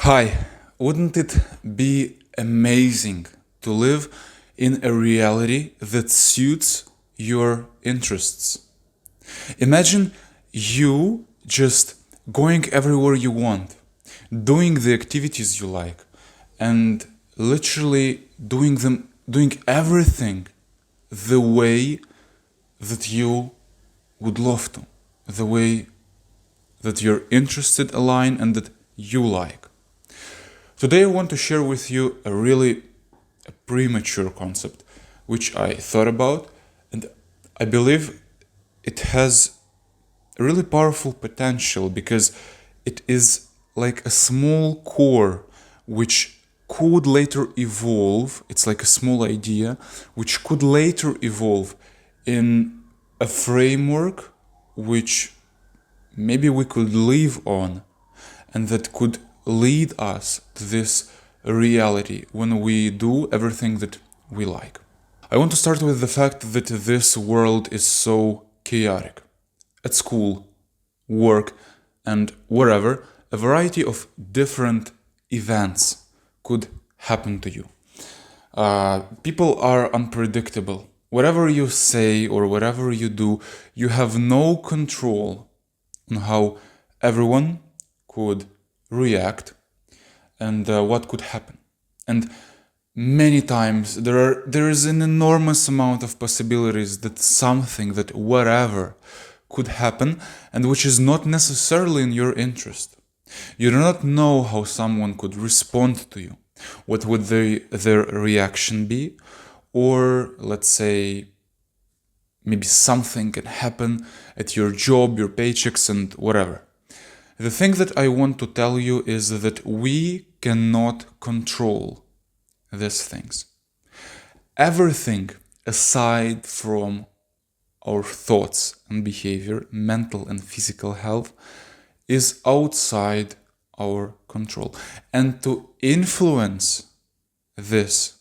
Hi, wouldn't it be amazing to live in a reality that suits your interests? Imagine you just going everywhere you want, doing the activities you like, and literally doing everything the way that you would love to, the way that your interested align and that you like. Today I want to share with you a really premature concept which I thought about, and I believe it has a really powerful potential because it is like a small core which could later evolve. It's like a small idea which could later evolve in a framework which maybe we could live on and that could lead us to this reality when we do everything that we like. I want to start with the fact that this world is so chaotic. At school, work, and wherever, a variety of different events could happen to you. People are unpredictable. Whatever you say or whatever you do, you have no control on how everyone could react and what could happen. And many times there is an enormous amount of possibilities that something that whatever could happen and which is not necessarily in your interest. You do not know how someone could respond to you. What would their reaction be? Or let's say maybe something can happen at your job, your paychecks, and whatever. The thing that I want to tell you is that we cannot control these things. Everything aside from our thoughts and behavior, mental and physical health, is outside our control. And to influence this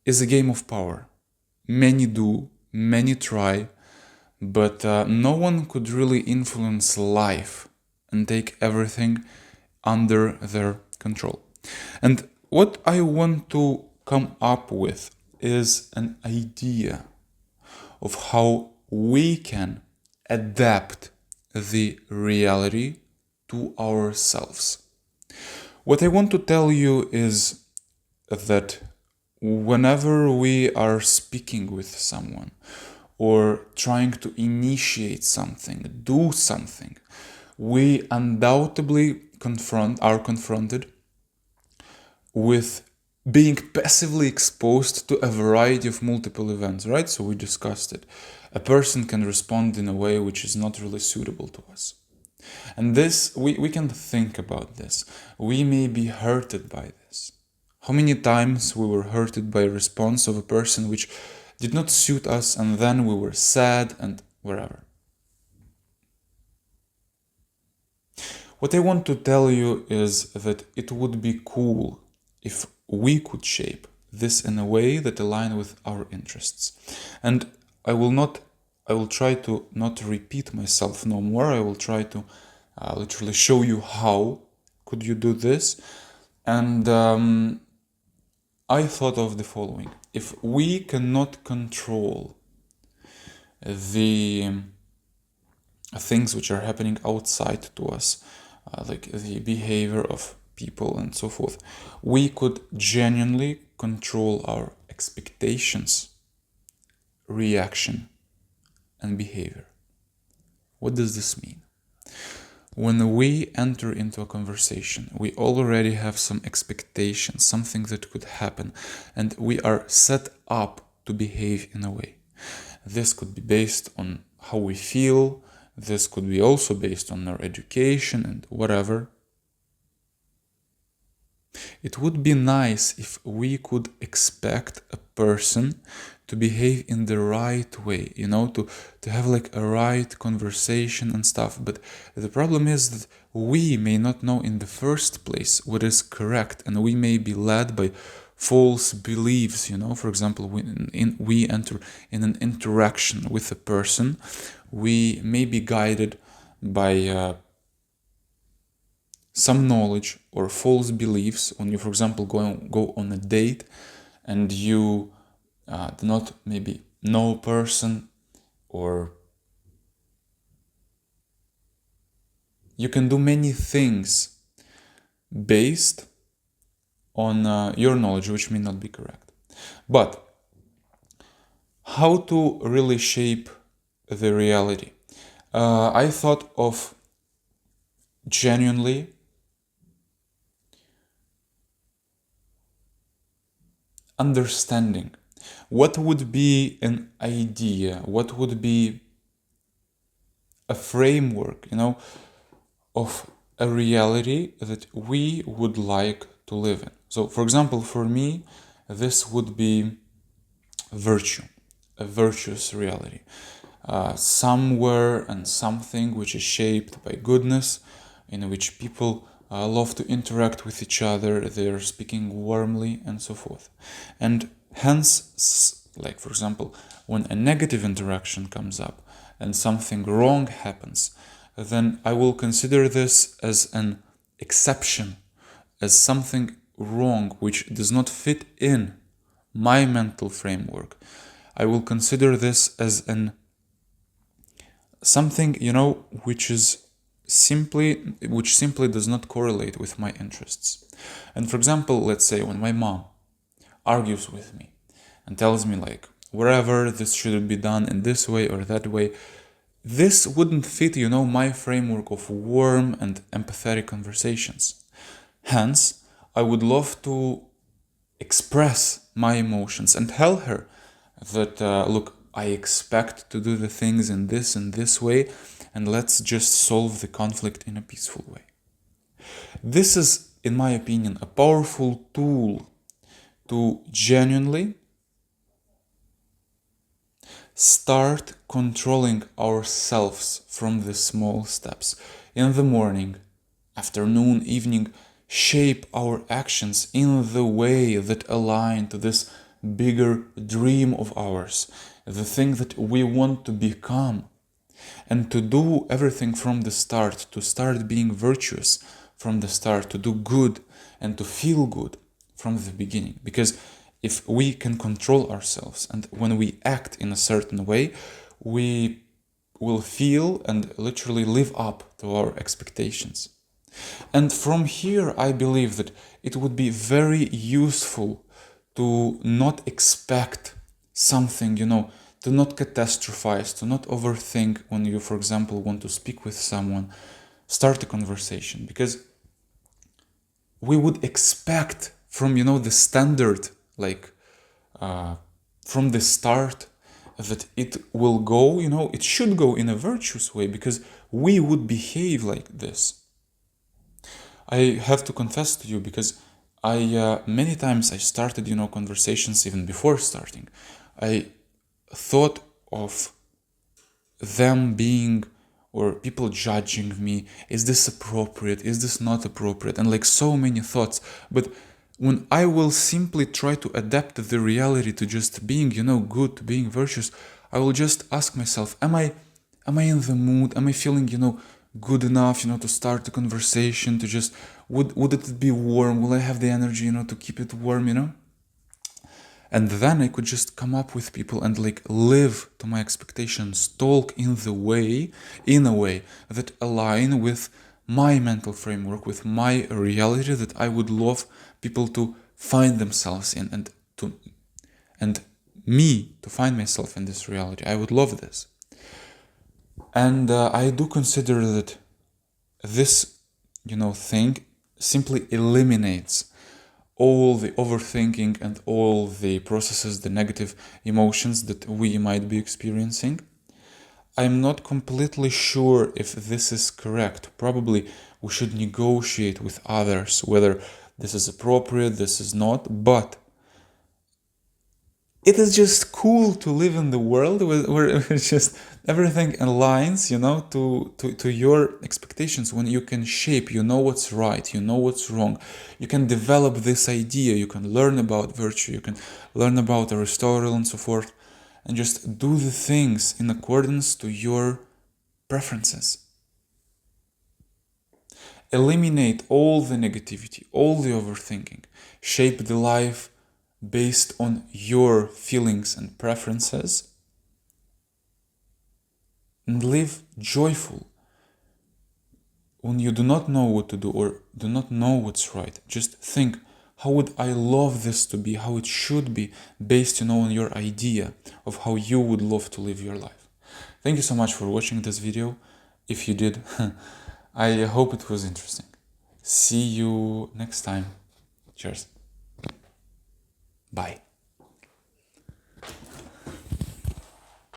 is a game of power. Many do, many try, but no one could really influence life and take everything under their control. And what I want to come up with is an idea of how we can adapt the reality to ourselves. What I want to tell you is that whenever we are speaking with someone or trying to initiate something, do something, we undoubtedly are confronted with being passively exposed to a variety of multiple events, right? So we discussed it. A person can respond in a way which is not really suitable to us. And this, we can think about this. We may be hurted by this. How many times we were hurted by a response of a person which did not suit us, and then we were sad and wherever. What I want to tell you is that it would be cool if we could shape this in a way that align with our interests. And I will try to not repeat myself no more. I will try to literally show you how could you do this. And I thought of the following. If we cannot control the things which are happening outside to us, like the behavior of people and so forth, we could genuinely control our expectations, reaction, and behavior. What does this mean? When we enter into a conversation, we already have some expectations, something that could happen, and we are set up to behave in a way. This could be based on how we feel, this could be also based on our education and whatever. It would be nice if we could expect a person to behave in the right way, to have like a right conversation and stuff. But the problem is that we may not know in the first place what is correct, and we may be led by false beliefs. For example, we enter in an interaction with a person, we may be guided by some knowledge or false beliefs when you, for example, go on a date and you do not maybe know a person, or you can do many things based on your knowledge, which may not be correct. But how to really shape the reality? I thought of genuinely understanding what would be an idea, what would be a framework, of a reality that we would like to live in. So, for example, for me, this would be virtue, a virtuous reality. Somewhere and something which is shaped by goodness, in which people love to interact with each other, they're speaking warmly and so forth. And hence, like for example, when a negative interaction comes up and something wrong happens, then I will consider this as an exception, as something wrong which does not fit in my mental framework. I will consider this as an something, which simply does not correlate with my interests. And for example, let's say when my mom argues with me and tells me like, wherever this should be done in this way or that way, this wouldn't fit, my framework of warm and empathetic conversations. Hence, I would love to express my emotions and tell her that, look, I expect to do the things in this way, and let's just solve the conflict in a peaceful way. This is, in my opinion, a powerful tool to genuinely start controlling ourselves from the small steps. In the morning, afternoon, evening, shape our actions in the way that align to this bigger dream of ours, the thing that we want to become, and to do everything from the start, to start being virtuous from the start, to do good and to feel good from the beginning. Because if we can control ourselves and when we act in a certain way, we will feel and literally live up to our expectations. And from here, I believe that it would be very useful to not expect something, to not catastrophize, to not overthink when you, for example, want to speak with someone, start a conversation, because we would expect from, the standard, like from the start, that it will go, it should go in a virtuous way, because we would behave like this. I have to confess to you, because I many times I started, conversations even before starting. I thought of them being, or people judging me, is this appropriate, is this not appropriate, and like so many thoughts. But when I will simply try to adapt the reality to just being, good, to being virtuous, I will just ask myself, am I in the mood? Am I feeling, good enough, to start the conversation, to just, would it be warm? Will I have the energy, to keep it warm, And then I could just come up with people and like live to my expectations, talk in a way that align with my mental framework, with my reality that I would love people to find themselves in, and me to find myself in this reality. I would love this. And I do consider that this, thing simply eliminates all the overthinking and all the processes, the negative emotions that we might be experiencing. I'm not completely sure if this is correct. Probably we should negotiate with others whether this is appropriate, this is not, but it is just cool to live in the world where it's just everything aligns, to your expectations, when you can shape, what's right, what's wrong. You can develop this idea, you can learn about virtue, you can learn about Aristotle and so forth, and just do the things in accordance to your preferences. Eliminate all the negativity, all the overthinking. Shape the life based on your feelings and preferences. And live joyful. When you do not know what to do or do not know what's right, just think, how would I love this to be, how it should be, based on your idea of how you would love to live your life. Thank you so much for watching this video. If you did, I hope it was interesting. See you next time. Cheers. Bye.